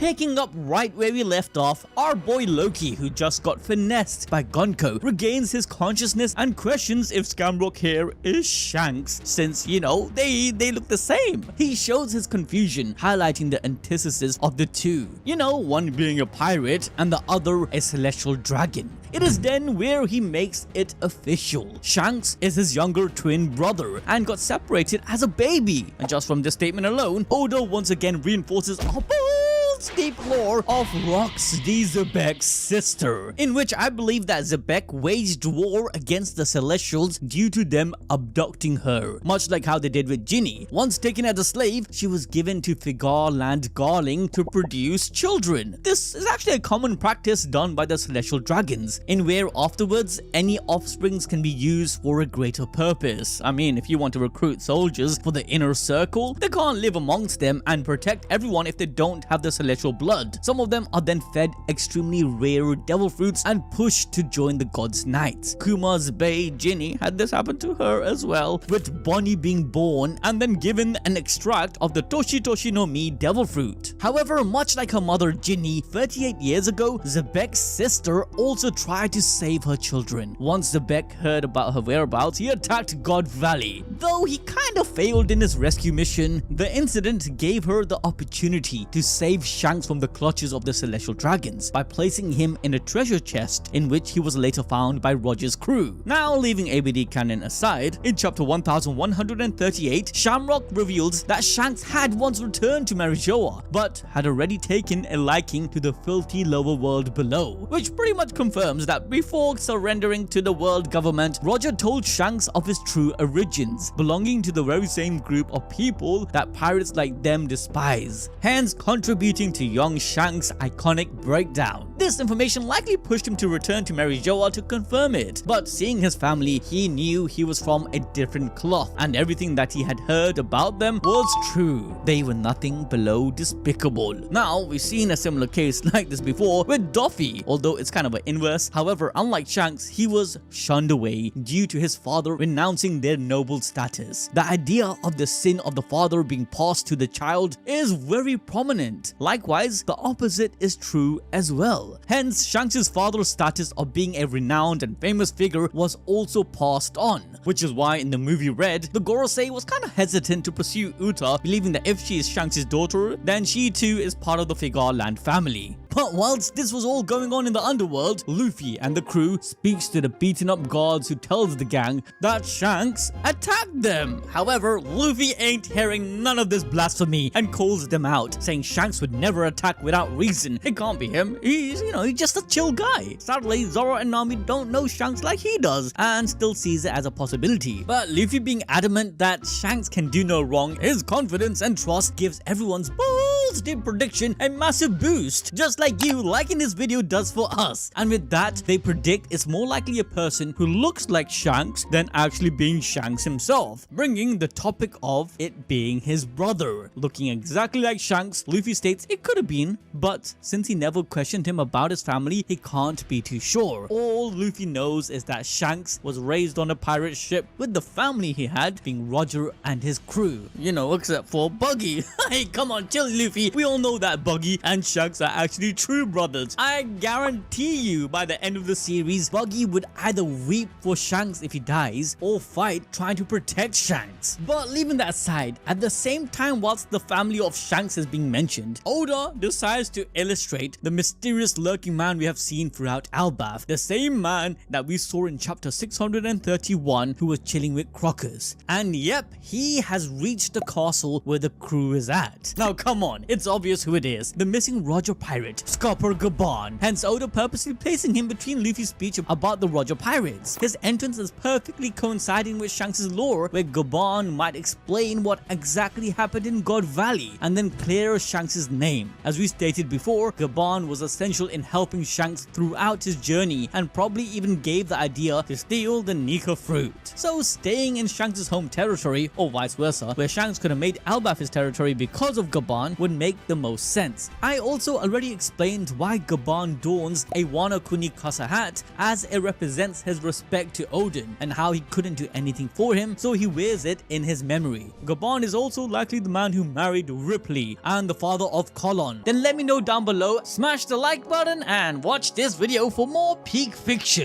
Picking up right where we left off, our boy Loki, who just got finessed by Gonko, regains his consciousness and questions if Shamrock here is Shanks, since, you know, they look the same. He shows his confusion, highlighting the antithesis of the two. You know, one being a pirate and the other a celestial dragon. It is then where he makes it official. Shanks is his younger twin brother and got separated as a baby. And just from this statement alone, Oda once again reinforces our deep lore of Roxy, Zebek's sister, in which I believe that Zebek waged war against the Celestials due to them abducting her, much like how they did with Ginny. Once taken as a slave, she was given to Figarland Garling to produce children. This is actually a common practice done by the Celestial Dragons, in where afterwards any offsprings can be used for a greater purpose. I mean, if you want to recruit soldiers for the inner circle, they can't live amongst them and protect everyone if they don't have the celestial blood. Some of them are then fed extremely rare devil fruits and pushed to join the God's Knights. Kuma's bae Ginny had this happen to her as well, with Bonnie being born and then given an extract of the Toshi Toshi no Mi devil fruit. However, much like her mother Ginny, 38 years ago, Zebek's sister also tried to save her children. Once Zebek heard about her whereabouts, he attacked God Valley. Though he kind of failed in his rescue mission, the incident gave her the opportunity to save Shanks from the clutches of the Celestial Dragons by placing him in a treasure chest in which he was later found by Roger's crew. Now, leaving ABD canon aside, in chapter 1138, Shamrock reveals that Shanks had once returned to Marijoa, but had already taken a liking to the filthy lower world below, which pretty much confirms that before surrendering to the world government, Roger told Shanks of his true origins, belonging to the very same group of people that pirates like them despise, hence contributing to young Shanks' iconic breakdown. This information likely pushed him to return to Marijoa to confirm it, but seeing his family, he knew he was from a different cloth, and everything that he had heard about them was true. They were nothing below despicable. Now, we've seen a similar case like this before with Duffy, although it's kind of an inverse. However, unlike Shanks, he was shunned away due to his father renouncing their noble status. The idea of the sin of the father being passed to the child is very prominent. Likewise, the opposite is true as well. Hence, Shanks' father's status of being a renowned and famous figure was also passed on, which is why in the movie Red, the Gorosei was kind of hesitant to pursue Uta, believing that if she is Shanks' daughter, then she too is part of the Figarland family. But whilst this was all going on in the underworld, Luffy and the crew speaks to the beaten up guards who tells the gang that Shanks attacked them. However, Luffy ain't hearing none of this blasphemy and calls them out, saying Shanks would never attack without reason. It can't be him. He's just a chill guy. Sadly, Zoro and Nami don't know Shanks like he does and still sees it as a possibility. But Luffy being adamant that Shanks can do no wrong, his confidence and trust gives everyone's deep prediction a massive boost, just like you liking this video does for us. And with that, they predict it's more likely a person who looks like Shanks than actually being Shanks himself, bringing the topic of it being his brother. Looking exactly like Shanks, Luffy states it could have been, but since he never questioned him about his family, he can't be too sure. All Luffy knows is that Shanks was raised on a pirate ship with the family he had being Roger and his crew. Except for Buggy. Hey, come on, chill Luffy. We all know that Buggy and Shanks are actually true brothers. I guarantee you by the end of the series, Buggy would either weep for Shanks if he dies or fight trying to protect Shanks. But leaving that aside, at the same time whilst the family of Shanks is being mentioned, Oda decides to illustrate the mysterious lurking man we have seen throughout Elbaf, the same man that we saw in chapter 631 who was chilling with Crocus. And yep, he has reached the castle where the crew is at. Now come on, it's obvious who it is. The missing Roger pirate, Scupper Gaban. Hence Oda purposely placing him between Luffy's speech about the Roger pirates. His entrance is perfectly coinciding with Shanks' lore, where Gaban might explain what exactly happened in God Valley and then clear Shanks' name. As we stated before, Gaban was essential in helping Shanks throughout his journey and probably even gave the idea to steal the Nika fruit. So staying in Shanks' home territory, or vice versa, where Shanks could have made Elbaf his territory because of Gaban, would would make the most sense. I also already explained why Gaban dons a Wano Kuni Kasa hat, as it represents his respect to Odin and how he couldn't do anything for him, so he wears it in his memory. Gaban is also likely the man who married Ripley and the father of Colon. Then let me know down below, smash the like button and watch this video for more peak fiction.